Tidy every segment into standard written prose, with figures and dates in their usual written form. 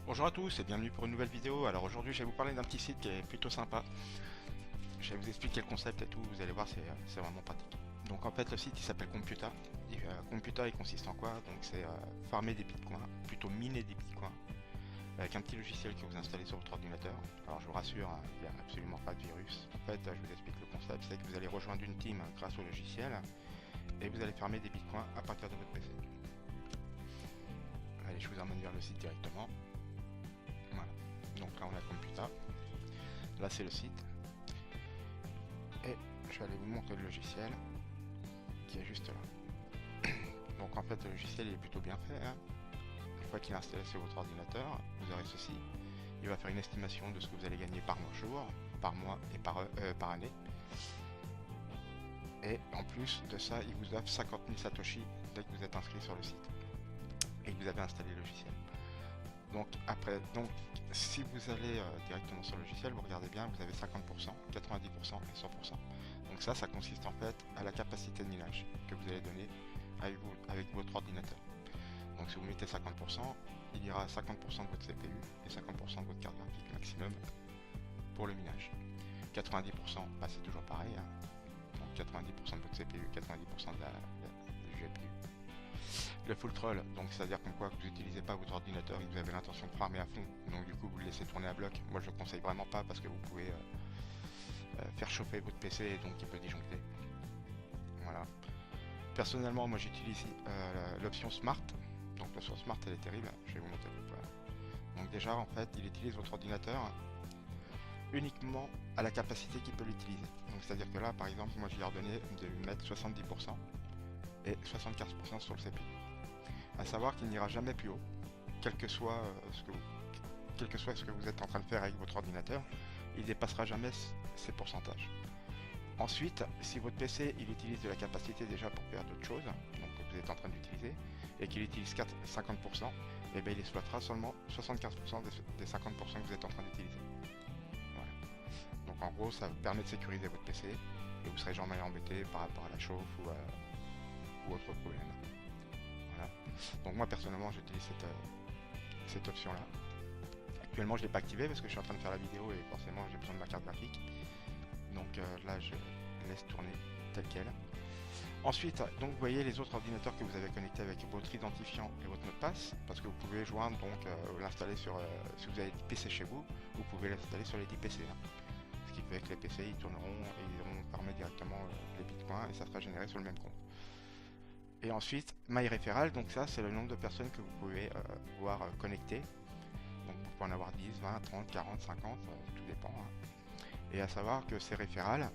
Bonjour à tous et bienvenue pour une nouvelle vidéo. Alors aujourd'hui je vais vous parler d'un petit site qui est plutôt sympa. Je vais vous expliquer le concept et tout, vous allez voir c'est vraiment pratique. Donc en fait le site il s'appelle Computa. Et, Computa il consiste en quoi? Donc c'est farmer des bitcoins, plutôt miner des bitcoins, avec un petit logiciel que vous installez sur votre ordinateur. Alors je vous rassure, hein, il n'y a absolument pas de virus. En fait je vous explique le concept, c'est que vous allez rejoindre une team grâce au logiciel et vous allez farmer des bitcoins à partir de votre PC. Allez, je vous emmène vers le site directement. Voilà. Donc là on a Computa. Là c'est le site. Et je vais aller vous montrer le logiciel qui est juste là. Donc en fait le logiciel il est plutôt bien fait, hein. Une fois qu'il est installé sur votre ordinateur, vous aurez ceci. Il va faire une estimation de ce que vous allez gagner par jour, par mois et par année. Et en plus de ça, il vous offre 50 000 Satoshi dès que vous êtes inscrit sur le site et que vous avez installé le logiciel. Donc si vous allez directement sur le logiciel, vous regardez bien, vous avez 50%, 90% et 100%. Donc ça consiste en fait à la capacité de minage que vous allez donner avec votre ordinateur. Donc si vous mettez 50%, il y aura 50% de votre CPU et 50% de votre carte graphique maximum pour le minage. 90%, bah c'est toujours pareil, hein. Donc 90% de votre CPU, 90% du GPU. Le full troll, donc c'est-à-dire comme quoi que vous n'utilisez pas votre ordinateur et que vous avez l'intention de farmer à fond, donc du coup vous le laissez tourner à bloc. Moi je ne le conseille vraiment pas parce que vous pouvez faire chauffer votre PC et donc il peut disjoncter. Voilà. Personnellement, moi j'utilise l'option Smart. Donc l'option Smart elle est terrible, je vais vous montrer pourquoi. Donc déjà en fait il utilise votre ordinateur uniquement à la capacité qu'il peut l'utiliser. Donc c'est-à-dire que là par exemple moi je lui ai ordonné de lui mettre 70% et 75% sur le CPU. À savoir qu'il n'ira jamais plus haut, quel que soit ce que vous êtes en train de faire avec votre ordinateur, il ne dépassera jamais ces pourcentages. Ensuite, si votre PC il utilise de la capacité déjà pour faire d'autres choses, donc que vous êtes en train d'utiliser, et qu'il utilise 50%, et bien il exploitera seulement 75% des 50% que vous êtes en train d'utiliser. Voilà. Donc en gros, ça vous permet de sécuriser votre PC, et vous serez jamais embêté par rapport à la chauffe ou autre problème. Voilà. Donc moi personnellement j'utilise cette option là. Actuellement je ne l'ai pas activé parce que je suis en train de faire la vidéo et forcément j'ai besoin de ma carte graphique. Donc là je laisse tourner tel quel. Ensuite, donc vous voyez les autres ordinateurs que vous avez connectés avec votre identifiant et votre mot de passe, parce que vous pouvez joindre donc l'installer sur si vous avez des PC chez vous, vous pouvez l'installer sur les 10 PC. Hein. Ce qui fait que les PC ils tourneront et ils iront farmer directement les bitcoins et ça sera généré sur le même compte. Et ensuite, MyReferral, donc ça c'est le nombre de personnes que vous pouvez voir connectées. Donc vous pouvez en avoir 10, 20, 30, 40, 50, tout dépend. Hein. Et à savoir que ces référals,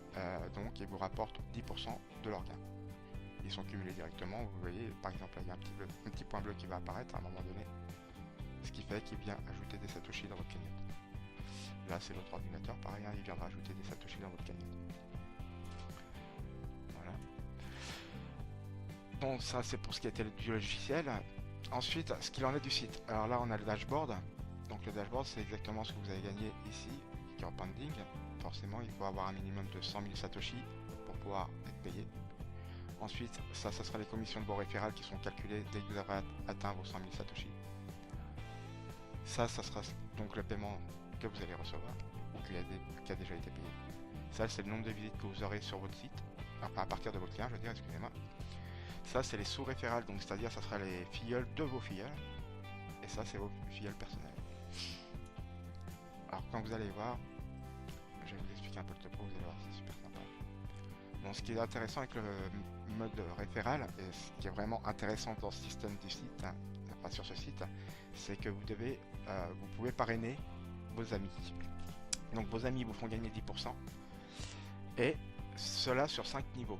donc ils vous rapportent 10% de leurs gains. Ils sont cumulés directement, vous voyez, par exemple là, il y a un petit point bleu qui va apparaître à un moment donné, ce qui fait qu'il vient ajouter des satoshis dans votre cagnotte. Là c'est votre ordinateur, pareil, hein, il viendra ajouter des satoshis dans votre cagnotte. Voilà. Bon, ça c'est pour ce qui était du logiciel. Ensuite, ce qu'il en est du site. Alors là, on a le dashboard. Donc le dashboard, c'est exactement ce que vous avez gagné ici, Core Pending. Forcément, il faut avoir un minimum de 100 000 Satoshi pour pouvoir être payé. Ensuite, ça sera les commissions de vos référals qui sont calculées dès que vous avez atteint vos 100 000 Satoshi. Ça sera donc le paiement que vous allez recevoir ou qui a déjà été payé. Ça, c'est le nombre de visites que vous aurez sur votre site, enfin à partir de votre client, je veux dire, excusez-moi. Ça, c'est les sous-référals, donc c'est-à-dire ça sera les filleuls de vos filleuls. Et ça, c'est vos filleuls personnels. Alors, quand vous allez voir, je vais vous expliquer un peu le topo, vous allez voir, c'est super sympa. Bon, ce qui est intéressant avec le mode référal, et ce qui est vraiment intéressant dans ce système du site, hein, enfin sur ce site, c'est que vous pouvez parrainer vos amis. Donc, vos amis vous font gagner 10%, et cela sur 5 niveaux.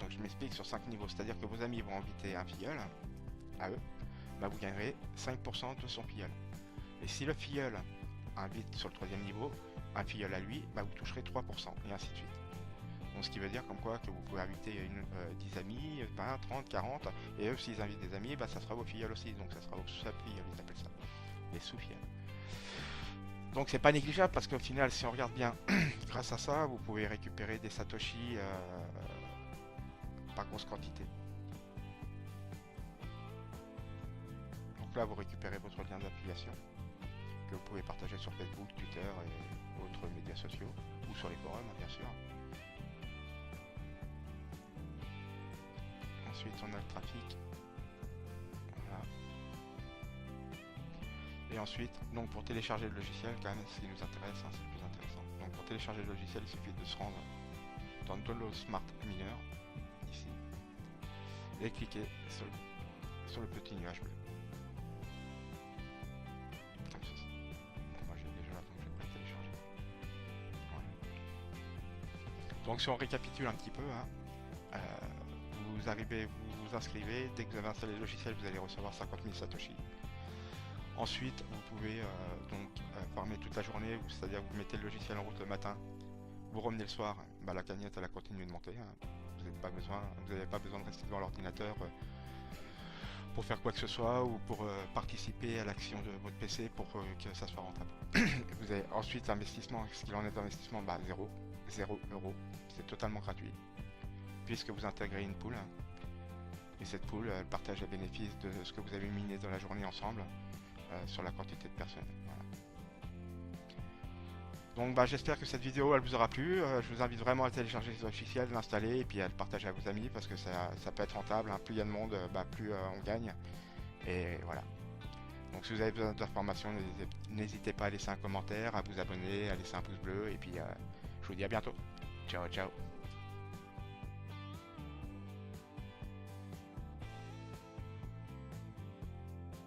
Donc je m'explique sur 5 niveaux, c'est-à-dire que vos amis vont inviter un filleul à eux, bah vous gagnerez 5% de son filleul. Et si le filleul invite sur le troisième niveau un filleul à lui, bah vous toucherez 3% et ainsi de suite. Donc ce qui veut dire comme quoi que vous pouvez inviter 10 amis, 20, 30, 40, et eux s'ils invitent des amis, bah ça sera vos filleuls aussi, donc ça sera vos sub-filleuls, ils appellent ça, les sous-filleuls. Donc c'est pas négligeable parce qu'au final, si on regarde bien, grâce à ça, vous pouvez récupérer des satoshi par grosse quantité. Donc là, vous récupérez votre lien d'affiliation. que vous pouvez partager sur Facebook, Twitter et autres médias sociaux, ou sur les forums, bien sûr. Ensuite, on a le trafic. Voilà. Et ensuite, donc pour télécharger le logiciel, quand même, ce qui nous intéresse, hein, c'est le plus intéressant. Donc pour télécharger le logiciel, il suffit de se rendre dans Download Smart Miner, ici, et cliquer sur le petit nuage bleu. Comme ceci. Moi j'ai déjà, donc je vais pas le télécharger. Voilà. Donc si on récapitule un petit peu, hein, vous arrivez, vous vous inscrivez, dès que vous avez installé le logiciel, vous allez recevoir 50 000 Satoshi. Ensuite, vous pouvez farmer toute la journée, c'est-à-dire vous mettez le logiciel en route le matin, vous revenez le soir, bah, la cagnotte elle a continué de monter, hein. Vous n'avez pas besoin de rester devant l'ordinateur pour faire quoi que ce soit ou pour participer à l'action de votre PC pour que ça soit rentable. Vous avez ensuite l'investissement, ce qu'il en est d'investissement, bah 0 euros, c'est totalement gratuit, puisque vous intégrez une pool, et cette pool elle partage les bénéfices de ce que vous avez miné dans la journée ensemble sur la quantité de personnes. Voilà. Donc bah, j'espère que cette vidéo elle vous aura plu. Je vous invite vraiment à télécharger ce logiciel, l'installer et puis à le partager à vos amis parce que ça peut être rentable, hein. Plus il y a de monde, plus on gagne. Et voilà. Donc si vous avez besoin d'informations, n'hésitez pas à laisser un commentaire, à vous abonner, à laisser un pouce bleu et puis je vous dis à bientôt. Ciao ciao.